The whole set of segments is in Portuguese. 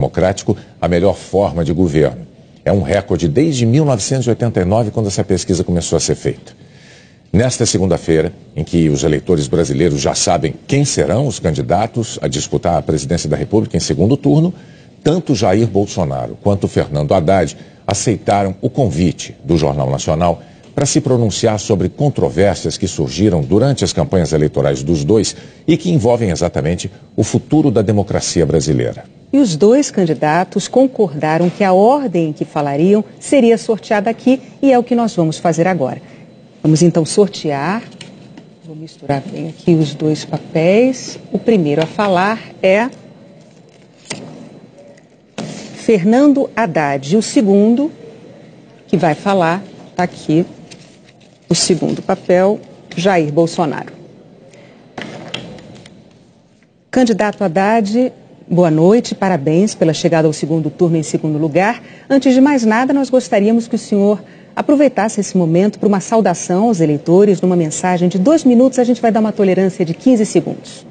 democrático a melhor forma de governo. É um recorde desde 1989, quando essa pesquisa começou a ser feita. Nesta segunda-feira, em que os eleitores brasileiros já sabem quem serão os candidatos a disputar a presidência da República em segundo turno, tanto Jair Bolsonaro quanto Fernando Haddad aceitaram o convite do Jornal Nacional para se pronunciar sobre controvérsias que surgiram durante as campanhas eleitorais dos dois e que envolvem exatamente o futuro da democracia brasileira. E os dois candidatos concordaram que a ordem em que falariam seria sorteada aqui e é o que nós vamos fazer agora. Vamos então sortear. Vou misturar bem aqui os dois papéis. O primeiro a falar é Fernando Haddad. E o segundo que vai falar, está aqui, o segundo papel, Jair Bolsonaro. Candidato Haddad, boa noite, parabéns pela chegada ao segundo turno em segundo lugar. Antes de mais nada, nós gostaríamos que o senhor aproveitasse esse momento para uma saudação aos eleitores, numa mensagem de 2 minutos. A gente vai dar uma tolerância de 15 segundos.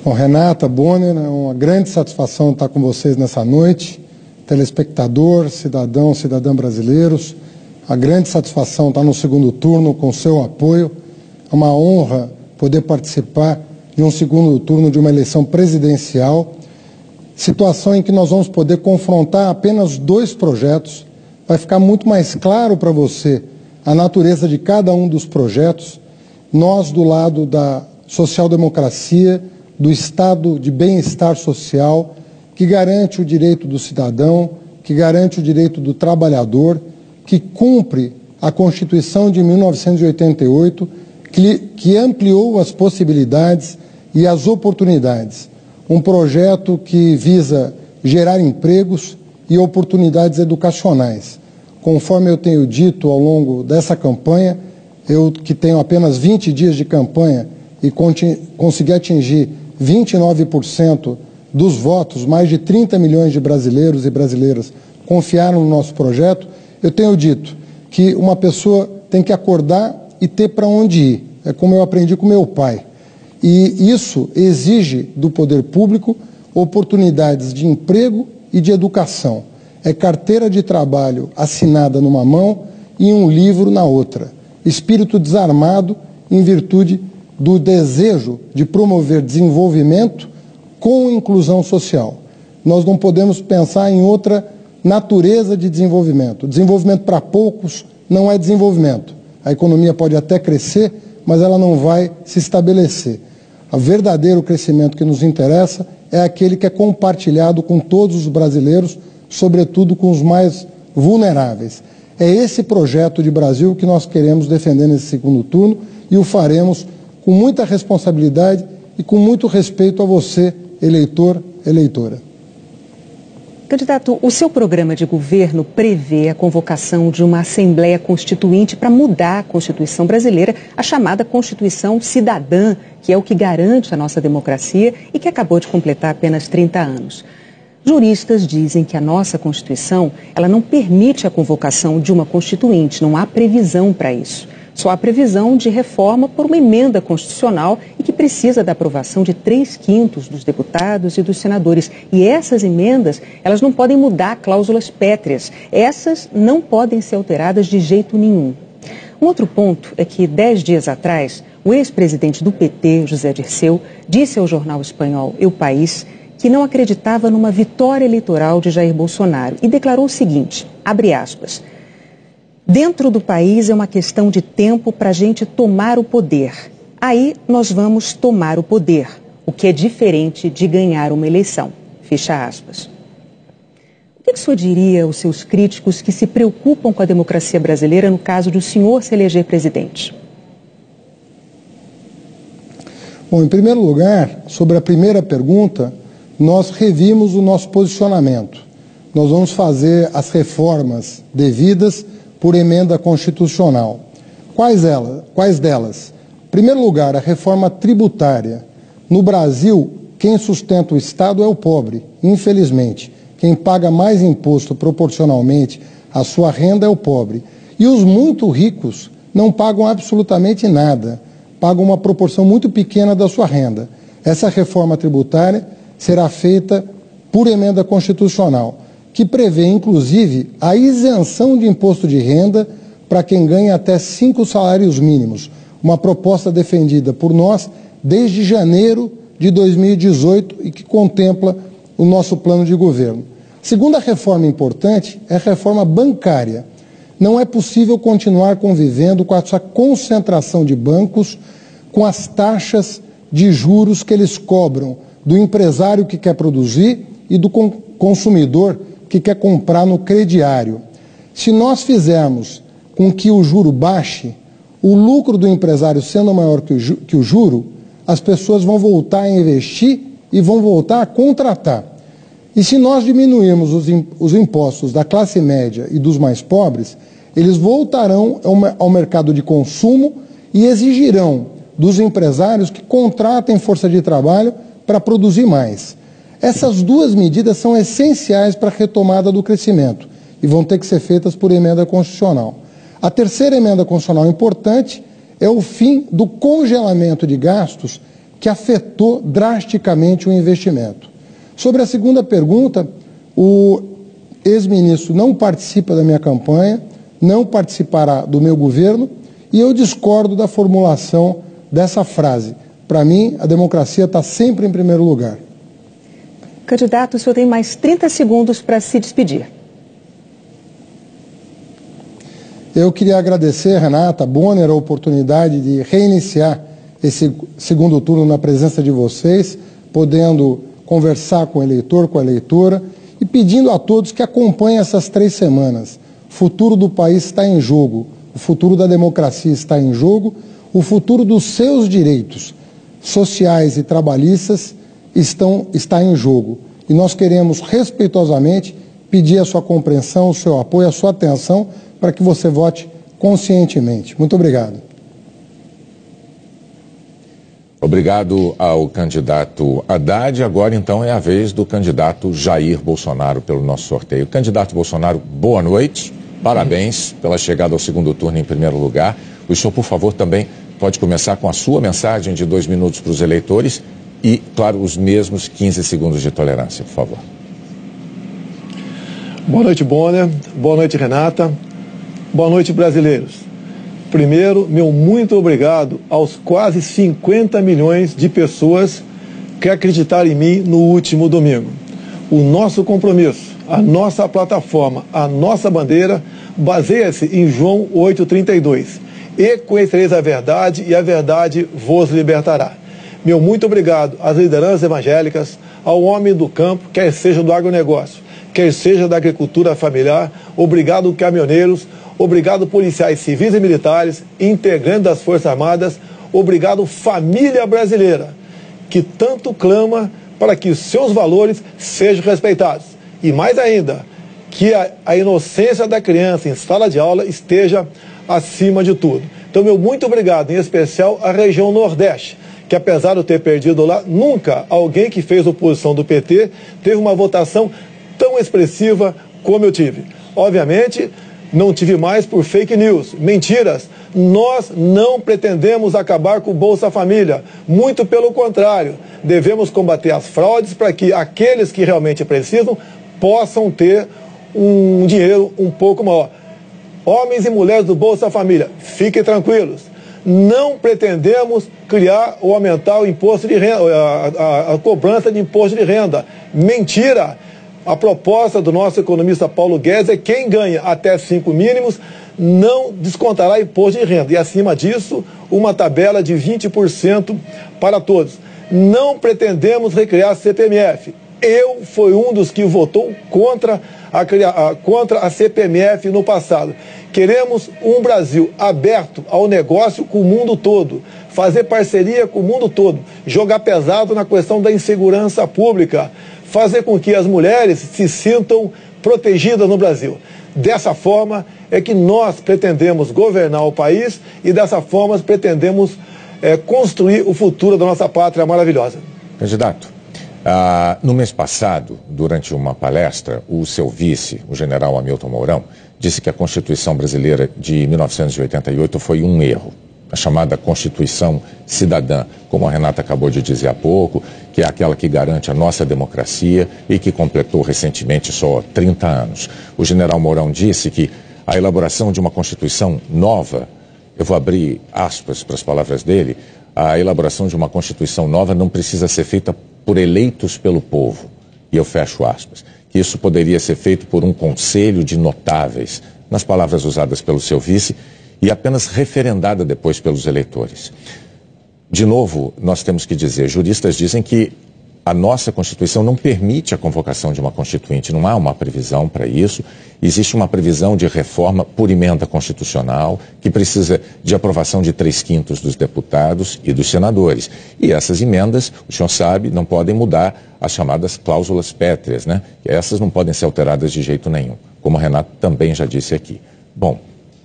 Bom, Renata, Bonner, é uma grande satisfação estar com vocês nessa noite. Telespectador, cidadão, cidadã brasileiros, a grande satisfação estar no segundo turno com seu apoio. É uma honra poder participar de um segundo turno de uma eleição presidencial, situação em que nós vamos poder confrontar apenas 2 projetos. Vai ficar muito mais claro para você a natureza de cada um dos projetos. Nós, do lado da social-democracia, do estado de bem-estar social, que garante o direito do cidadão, que garante o direito do trabalhador, que cumpre a Constituição de 1988, que ampliou as possibilidades e as oportunidades. Um projeto que visa gerar empregos e oportunidades educacionais. Conforme eu tenho dito ao longo dessa campanha, eu que tenho apenas 20 dias de campanha e consegui atingir 29% dos votos, mais de 30 milhões de brasileiros e brasileiras confiaram no nosso projeto, eu tenho dito que uma pessoa tem que acordar e ter para onde ir. É como eu aprendi com meu pai. E isso exige do poder público oportunidades de emprego e de educação. É carteira de trabalho assinada numa mão e um livro na outra. Espírito desarmado em virtude do desejo de promover desenvolvimento com inclusão social. Nós não podemos pensar em outra natureza de desenvolvimento. Desenvolvimento para poucos não é desenvolvimento. A economia pode até crescer, mas ela não vai se estabelecer. O verdadeiro crescimento que nos interessa é aquele que é compartilhado com todos os brasileiros, sobretudo com os mais vulneráveis. É esse projeto de Brasil que nós queremos defender nesse segundo turno e o faremos com muita responsabilidade e com muito respeito a você, eleitor, eleitora. Candidato, o seu programa de governo prevê a convocação de uma Assembleia Constituinte para mudar a Constituição brasileira, a chamada Constituição Cidadã, que é o que garante a nossa democracia e que acabou de completar apenas 30 anos. Juristas dizem que a nossa Constituição, ela não permite a convocação de uma Constituinte, não há previsão para isso. Só há previsão de reforma por uma emenda constitucional e que precisa da aprovação de 3/5 dos deputados e dos senadores. E essas emendas, elas não podem mudar cláusulas pétreas. Essas não podem ser alteradas de jeito nenhum. Um outro ponto é que 10 dias atrás, o ex-presidente do PT, José Dirceu, disse ao jornal espanhol El País que não acreditava numa vitória eleitoral de Jair Bolsonaro e declarou o seguinte, abre aspas, dentro do país é uma questão de tempo para a gente tomar o poder. Aí nós vamos tomar o poder, o que é diferente de ganhar uma eleição. Fecha aspas. O que o senhor diria aos seus críticos que se preocupam com a democracia brasileira no caso de o senhor se eleger presidente? Bom, em primeiro lugar, sobre a primeira pergunta, nós revimos o nosso posicionamento. Nós vamos fazer as reformas devidas por emenda constitucional. Quais delas? Em primeiro lugar, a reforma tributária. No Brasil, quem sustenta o Estado é o pobre, infelizmente. Quem paga mais imposto proporcionalmente à sua renda é o pobre. E os muito ricos não pagam absolutamente nada, pagam uma proporção muito pequena da sua renda. Essa reforma tributária será feita por emenda constitucional, que prevê, inclusive, a isenção de imposto de renda para quem ganha até 5 salários mínimos, uma proposta defendida por nós desde janeiro de 2018 e que contempla o nosso plano de governo. Segunda reforma importante é a reforma bancária. Não é possível continuar convivendo com essa concentração de bancos, com as taxas de juros que eles cobram do empresário que quer produzir e do consumidor que quer comprar no crediário. Se nós fizermos com que o juro baixe, o lucro do empresário sendo maior que o juro, as pessoas vão voltar a investir e vão voltar a contratar. E se nós diminuirmos os impostos da classe média e dos mais pobres, eles voltarão ao mercado de consumo e exigirão dos empresários que contratem força de trabalho para produzir mais. Essas duas medidas são essenciais para a retomada do crescimento e vão ter que ser feitas por emenda constitucional. A terceira emenda constitucional importante é o fim do congelamento de gastos que afetou drasticamente o investimento. Sobre a segunda pergunta, o ex-ministro não participa da minha campanha, não participará do meu governo e eu discordo da formulação dessa frase. Para mim, a democracia está sempre em primeiro lugar. Candidato, o senhor tem mais 30 segundos para se despedir. Eu queria agradecer, Renata Bonner, a oportunidade de reiniciar esse segundo turno na presença de vocês, podendo conversar com o eleitor, com a eleitora, e pedindo a todos que acompanhem essas 3 semanas. O futuro do país está em jogo, o futuro da democracia está em jogo, o futuro dos seus direitos sociais e trabalhistas está em jogo. E nós queremos, respeitosamente, pedir a sua compreensão, o seu apoio, a sua atenção, para que você vote conscientemente. Muito obrigado. Obrigado ao candidato Haddad. Agora, então, é a vez do candidato Jair Bolsonaro pelo nosso sorteio. Candidato Bolsonaro, boa noite. Parabéns pela chegada ao segundo turno em primeiro lugar. O senhor, por favor, também pode começar com a sua mensagem de 2 minutos para os eleitores e, claro, os mesmos 15 segundos de tolerância, por favor. Boa noite, Bonner. Boa noite, Renata. Boa noite, brasileiros. Primeiro, meu muito obrigado aos quase 50 milhões de pessoas que acreditaram em mim no último domingo. O nosso compromisso, a nossa plataforma, a nossa bandeira baseia-se em João 8,32. E conhecereis a verdade e a verdade vos libertará. Meu muito obrigado às lideranças evangélicas, ao homem do campo, quer seja do agronegócio, quer seja da agricultura familiar. Obrigado, caminhoneiros. Obrigado, policiais civis e militares, integrantes das Forças Armadas. Obrigado, família brasileira, que tanto clama para que seus valores sejam respeitados. E mais ainda, que a inocência da criança em sala de aula esteja acima de tudo. Então, meu muito obrigado, em especial à região Nordeste, que apesar de eu ter perdido lá, nunca alguém que fez oposição do PT teve uma votação tão expressiva como eu tive. Obviamente, não tive mais por fake news, mentiras. Nós não pretendemos acabar com o Bolsa Família. Muito pelo contrário, devemos combater as fraudes para que aqueles que realmente precisam possam ter um dinheiro um pouco maior. Homens e mulheres do Bolsa Família, fiquem tranquilos. Não pretendemos criar ou aumentar o imposto de renda, a cobrança de imposto de renda. Mentira! A proposta do nosso economista Paulo Guedes é que quem ganha até 5 mínimos não descontará imposto de renda. E acima disso, uma tabela de 20% para todos. Não pretendemos recriar a CPMF. Eu fui um dos que votou contra a CPMF no passado. Queremos um Brasil aberto ao negócio com o mundo todo, fazer parceria com o mundo todo, jogar pesado na questão da insegurança pública, fazer com que as mulheres se sintam protegidas no Brasil. Dessa forma é que nós pretendemos governar o país e dessa forma pretendemos construir o futuro da nossa pátria maravilhosa. Candidato, no mês passado, durante uma palestra, o seu vice, o general Hamilton Mourão, disse que a Constituição brasileira de 1988 foi um erro. a chamada Constituição Cidadã, como a Renata acabou de dizer há pouco, que é aquela que garante a nossa democracia e que completou recentemente só 30 anos. O general Mourão disse que a elaboração de uma Constituição nova, eu vou abrir aspas para as palavras dele, a elaboração de uma Constituição nova não precisa ser feita por eleitos pelo povo, e eu fecho aspas, que isso poderia ser feito por um conselho de notáveis, nas palavras usadas pelo seu vice, e apenas referendada depois pelos eleitores. De novo, nós temos que dizer, juristas dizem que a nossa Constituição não permite a convocação de uma Constituinte, não há uma previsão para isso. Existe uma previsão de reforma por emenda constitucional, que precisa de aprovação de 3/5 dos deputados e dos senadores. E essas emendas, o senhor sabe, não podem mudar as chamadas cláusulas pétreas, né? Essas não podem ser alteradas de jeito nenhum, como a Renata também já disse aqui. Bom,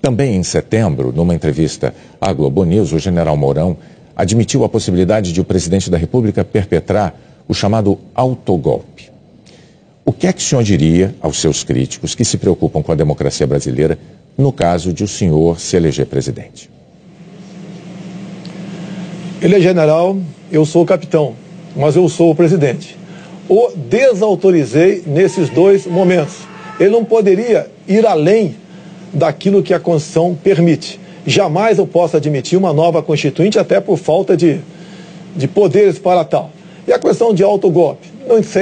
também em setembro, numa entrevista à Globo News, o general Mourão admitiu a possibilidade de o presidente da República perpetrar o chamado autogolpe. O que é que o senhor diria aos seus críticos que se preocupam com a democracia brasileira no caso de o senhor se eleger presidente? Ele é general, eu sou o capitão, mas eu sou o presidente. O desautorizei nesses dois momentos. Ele não poderia ir além daquilo que a Constituição permite. Jamais eu posso admitir uma nova Constituinte, até por falta de poderes para tal. E a questão de autogolpe,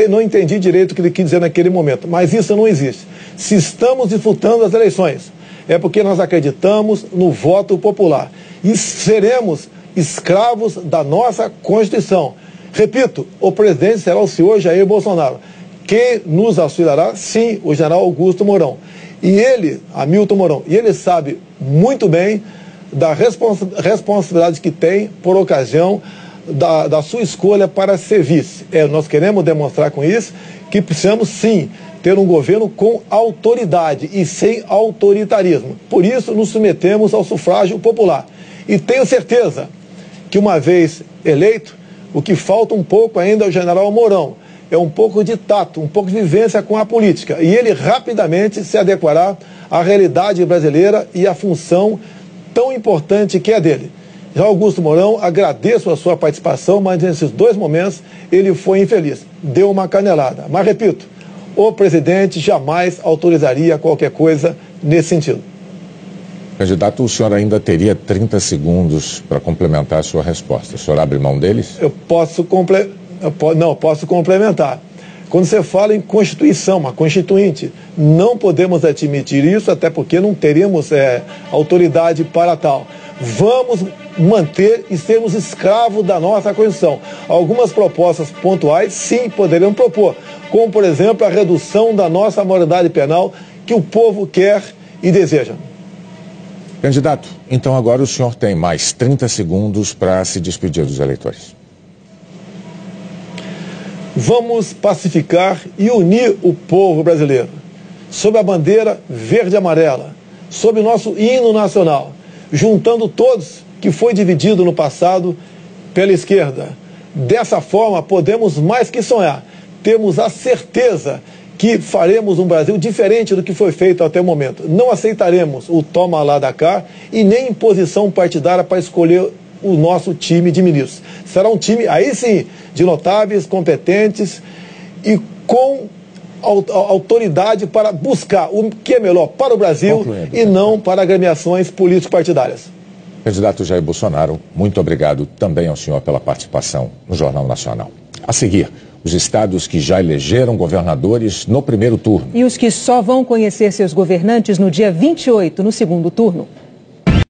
não entendi direito o que ele quis dizer naquele momento, mas isso não existe. Se estamos disputando as eleições, é porque nós acreditamos no voto popular e seremos escravos da nossa Constituição. Repito, o presidente será o senhor Jair Bolsonaro. Quem nos auxiliará? Sim, o general Augusto Mourão. E ele, Hamilton Mourão, e ele sabe muito bem da responsabilidade que tem por ocasião da sua escolha para ser vice. Nós queremos demonstrar com isso que precisamos sim ter um governo com autoridade e sem autoritarismo. Por isso nos submetemos ao sufrágio popular. E tenho certeza que uma vez eleito, o que falta um pouco ainda ao general Mourão é um pouco de tato, um pouco de vivência com a política. E ele rapidamente se adequará à realidade brasileira e à função tão importante que é dele. Já Augusto Mourão, agradeço a sua participação, mas nesses dois momentos ele foi infeliz. Deu uma canelada. Mas repito, o presidente jamais autorizaria qualquer coisa nesse sentido. Candidato, o senhor ainda teria 30 segundos para complementar a sua resposta. O senhor abre mão deles? Eu posso complementar. Quando você fala em Constituição, uma Constituinte, não podemos admitir isso, até porque não teríamos autoridade para tal. Vamos manter e sermos escravos da nossa Constituição. Algumas propostas pontuais, sim, poderiam propor, como, por exemplo, a redução da nossa maioridade penal que o povo quer e deseja. Candidato, então agora o senhor tem mais 30 segundos para se despedir dos eleitores. Vamos pacificar e unir o povo brasileiro, sob a bandeira verde e amarela, sob o nosso hino nacional, juntando todos que foi dividido no passado pela esquerda. Dessa forma, podemos mais que sonhar. Temos a certeza que faremos um Brasil diferente do que foi feito até o momento. Não aceitaremos o toma lá da cá e nem imposição partidária para escolher o nosso time de ministros. Será um time, aí sim, de notáveis, competentes e com autoridade para buscar o que é melhor para o Brasil e não para agremiações político-partidárias. Candidato Jair Bolsonaro, muito obrigado também ao senhor pela participação no Jornal Nacional. A seguir, os estados que já elegeram governadores no primeiro turno. E os que só vão conhecer seus governantes no dia 28, no segundo turno.